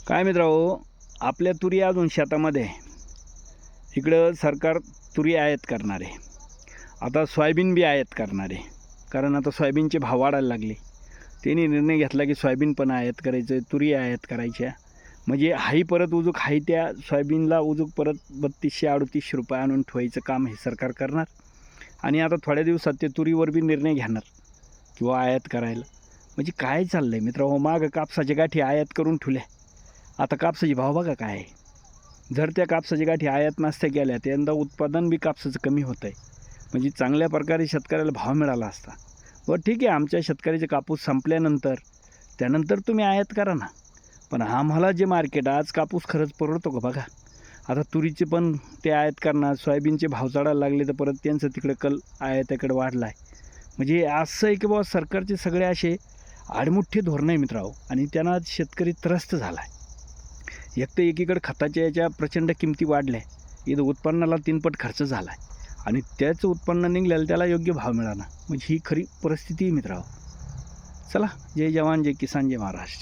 काय मित्रांनो, आपल्या तुरी अजून शेतामध्ये आहे. इकडं सरकार तुरी आयात करणार आहे. आता सोयाबीन बी आयात करणार आहे, कारण आता सोयाबीनचे भाव वाढायला लागले. त्यांनी निर्णय घेतला की सोयाबीन पण आयात करायचं, तुरी आयात करायच्या. म्हणजे हाही परत उजूक हाई त्या सोयाबीनला उजूक परत 3200-3800 रुपये आणून ठेवायचं काम हे सरकार करणार. आणि आता थोड्या दिवसात ते तुरीवर बी निर्णय घेणार किंवा आयात करायला. म्हणजे काय चाललं आहे मित्रांनो, मागं कापसाच्या गाठी आयात करून ठेवल्या. आता कापसाचे भाव बघा काय आहे. जर त्या कापसाच्या गाठी आयात नसत्या केल्या तर यंदा उत्पादन बी कापसाचं कमी होतं आहे. म्हणजे चांगल्या प्रकारे शेतकऱ्याला भाव मिळाला असता. बरं ठीक आहे, आमच्या शेतकऱ्याचे कापूस संपल्यानंतर त्यानंतर तुम्ही आयात करा ना. पण आम्हाला जे मार्केट आज कापूस खरंच परवडतो का बघा. आता तुरीचे पण ते आयात करणार, सोयाबीनचे भाव चढायला लागले तर परत त्यांचं तिकडे कल आयाताकडे वाढला आहे. म्हणजे असं आहे की बाबा सरकारचे सगळे असे आडमुठ्ठे धोरणं आहे मित्रांनो, आणि त्यांना शेतकरी त्रस्त झाला आहे. एक तर एकीकडे खताच्या याच्या प्रचंड किमती वाढल्या, इथं उत्पन्नाला 3पट खर्च झाला आहे आणि त्याचं उत्पन्न निघालेलं त्याला योग्य भाव मिळाला. म्हणजे ही खरी परिस्थिती आहे मित्रांनो. चला, जय जवान जय किसान जय महाराष्ट्र.